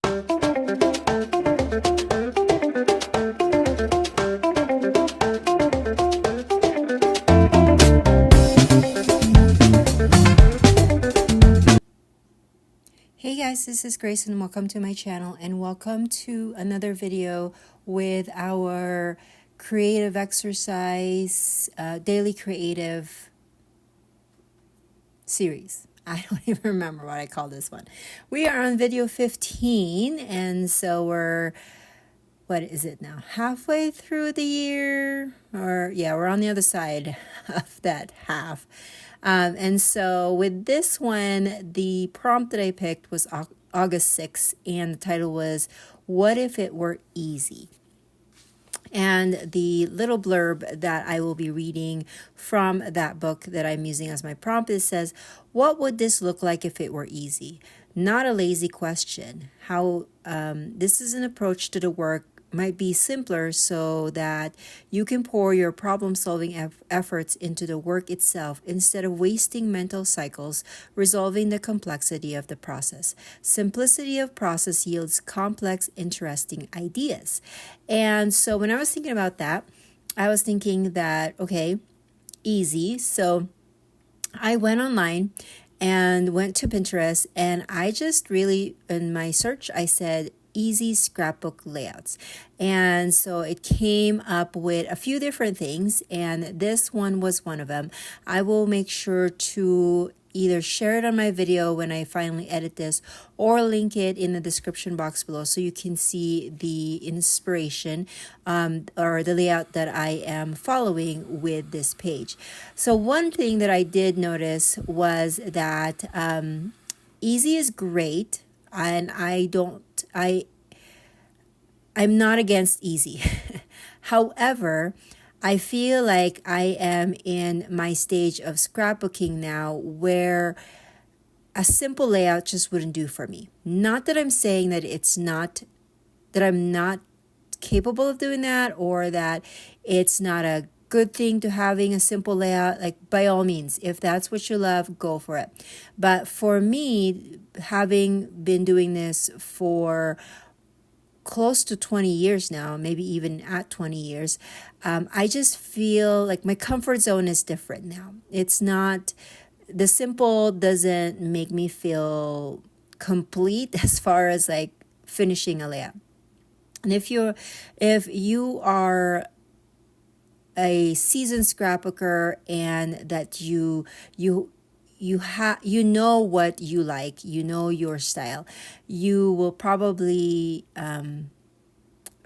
Hey guys, this is Grace and welcome to my channel and welcome to another video with our creative exercise, daily creative series. I don't even remember what I call this one. We are on video 15 and so we're, what is it now? Halfway through the year? Or yeah, we're on the other side of that half. And so with this one, the prompt that I picked was August 6th, and the title was, What If It Were Easy? And the little blurb that I will be reading from that book that I'm using as my prompt, it says, what would this look like if it were easy? Not a lazy question. How this is an approach to the work might be simpler so that you can pour your problem-solving efforts into the work itself instead of wasting mental cycles resolving the complexity of the process. Simplicity of process yields complex, interesting ideas. And so when I was thinking about that, I was thinking that, okay, easy. So I went online and went to Pinterest, and I just really, in my search, I said easy scrapbook layouts. And so it came up with a few different things, and this one was one of them. I will make sure to either share it on my video when I finally edit this or link it in the description box below so you can see the inspiration or the layout that I am following with this page. So one thing that I did notice was that easy is great, and I'm not against easy. However, I feel like I am in my stage of scrapbooking now where a simple layout just wouldn't do for me. Not that I'm saying that I'm not capable of doing that, or that it's not a good thing to having a simple layout. Like, by all means, if that's what you love, go for it. But for me, having been doing this for close to 20 years now, maybe even at 20 years, I just feel like my comfort zone is different now. It's not, the simple doesn't make me feel complete as far as like finishing a layout. And if you are a seasoned scrapbooker and that you know what you like, you know your style, you will probably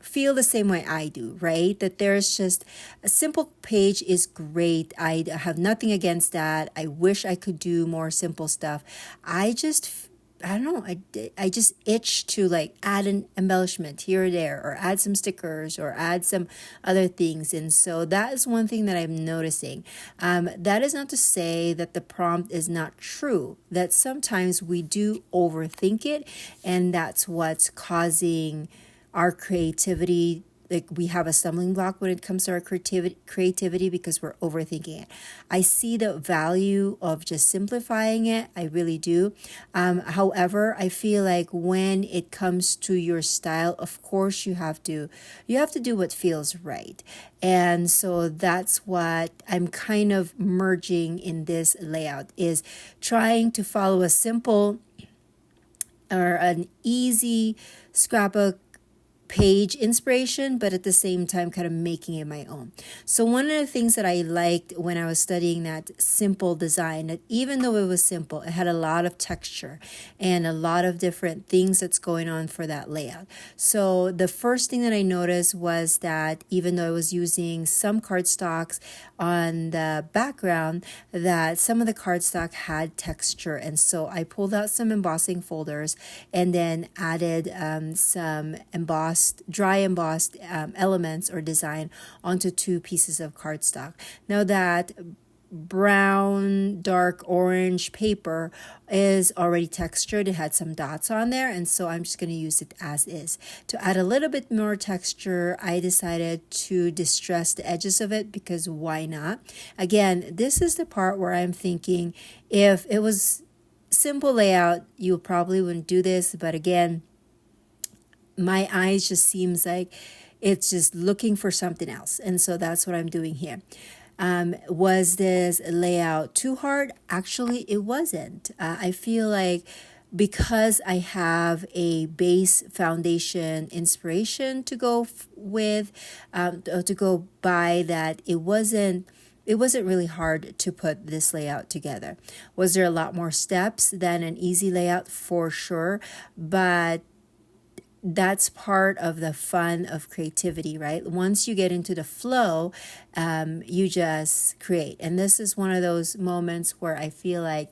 feel the same way I do, right? That there's just a simple page is great. I have nothing against that. I wish I could do more simple stuff. I don't know, I just itch to like add an embellishment here or there, or add some stickers, or add some other things. And so that is one thing that I'm noticing. That is not to say that the prompt is not true, that sometimes we do overthink it, and that's what's causing our creativity. Like, we have a stumbling block when it comes to our creativity because we're overthinking it. I see the value of just simplifying it. I really do. However, I feel like when it comes to your style, of course, you have to do what feels right. And so that's what I'm kind of merging in this layout, is trying to follow a simple or an easy scrapbook page inspiration, but at the same time kind of making it my own. So one of the things that I liked when I was studying that simple design, that even though it was simple, it had a lot of texture and a lot of different things that's going on for that layout. So the first thing that I noticed was that even though I was using some cardstocks on the background, that some of the cardstock had texture, and so I pulled out some embossing folders and then added some dry embossed elements or design onto 2 pieces of cardstock. Now that brown dark orange paper is already textured, it had some dots on there, and so I'm just going to use it as is. To add a little bit more texture, I decided to distress the edges of it, because why not? Again, this is the part where I'm thinking, if it was simple layout, you probably wouldn't do this, but again, my eyes just seems like it's just looking for something else. And so that's what I'm doing here. Was this layout too hard? Actually, it wasn't. I feel like because I have a base foundation inspiration to go with, to go by, that it wasn't really hard to put this layout together. Was there a lot more steps than an easy layout? For sure, but that's part of the fun of creativity, right? Once you get into the flow, you just create. And this is one of those moments where I feel like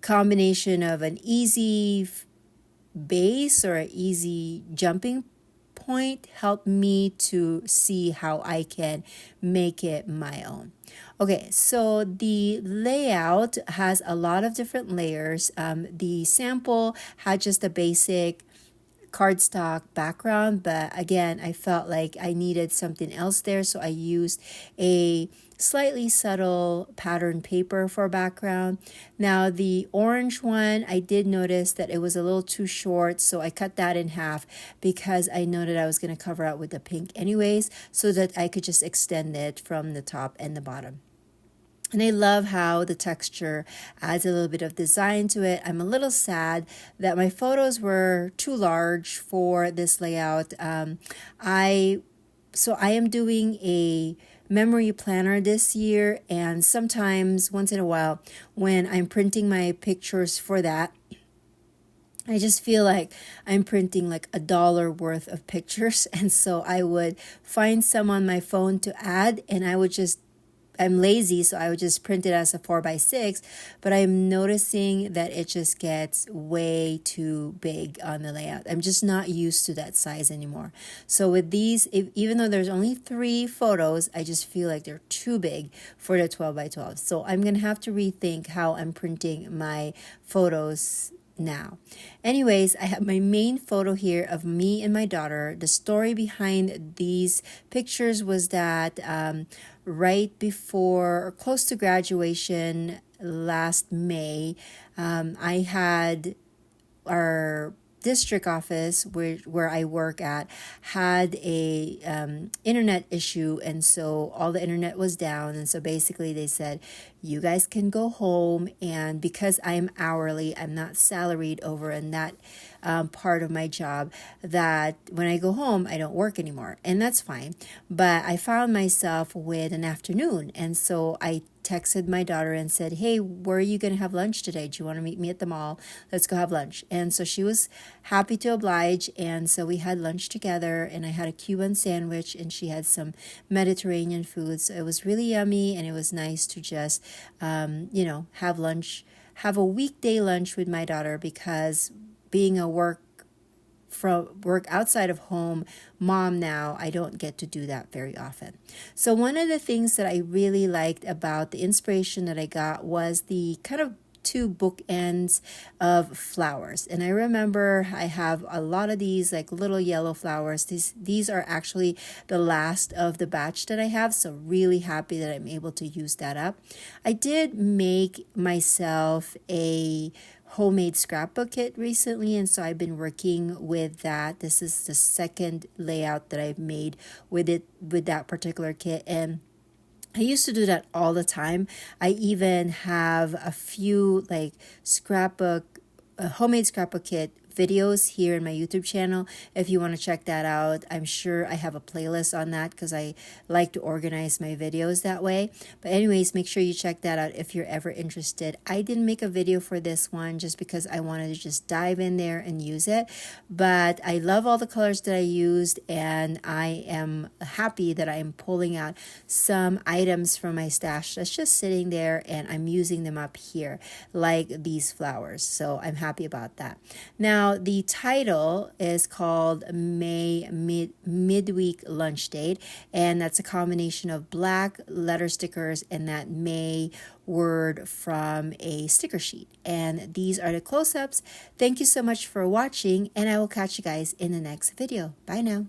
combination of an easy base or an easy jumping point helped me to see how I can make it my own. Okay, so the layout has a lot of different layers. The sample had just a basic cardstock background, but again, I felt like I needed something else there, so I used a slightly subtle pattern paper for background. Now the orange one, I did notice that it was a little too short, so I cut that in half because I noted I was going to cover out with the pink anyways, so that I could just extend it from the top and the bottom. And I love how the texture adds a little bit of design to it. I'm a little sad that my photos were too large for this layout. I am doing a memory planner this year, and sometimes once in a while when I'm printing my pictures for that, I just feel like I'm printing like $1 worth of pictures. And so I would find some on my phone to add, and I'm lazy, so I would just print it as a 4x6, but I'm noticing that it just gets way too big on the layout. I'm just not used to that size anymore. So with these, even though there's only 3 photos, I just feel like they're too big for the 12x12. So I'm going to have to rethink how I'm printing my photos now. Anyways, I have my main photo here of me and my daughter. The story behind these pictures was that right before or close to graduation last May, I had our district office where I work at had a internet issue, and so all the internet was down, and so basically they said, you guys can go home, and because I'm hourly, I'm not salaried over in that part of my job, that when I go home I don't work anymore, and that's fine. But I found myself with an afternoon, and so I texted my daughter and said, hey, where are you going to have lunch today? Do you want to meet me at the mall? Let's go have lunch. And so she was happy to oblige, and so we had lunch together, and I had a Cuban sandwich and she had some Mediterranean food. So it was really yummy, and it was nice to just have lunch, have a weekday lunch with my daughter, because being a work outside of home mom now, I don't get to do that very often. So one of the things that I really liked about the inspiration that I got was the kind of 2 bookends of flowers. And I remember I have a lot of these like little yellow flowers. These are actually the last of the batch that I have, so really happy that I'm able to use that up. I did make myself a homemade scrapbook kit recently, and so I've been working with that. This is the second layout that I've made with that particular kit, and I used to do that all the time. I even have a few like homemade scrapbook kit videos here in my YouTube channel. If you want to check that out, I'm sure I have a playlist on that because I like to organize my videos that way. But anyways, make sure you check that out if you're ever interested. I didn't make a video for this one just because I wanted to just dive in there and use it. But I love all the colors that I used, and I am happy that I'm pulling out some items from my stash that's just sitting there, and I'm using them up here like these flowers. So I'm happy about that. Now, the title is called May Midweek Lunch Date, and that's a combination of black letter stickers and that May word from a sticker sheet. And these are the close-ups. Thank you so much for watching, and I will catch you guys in the next video. Bye now.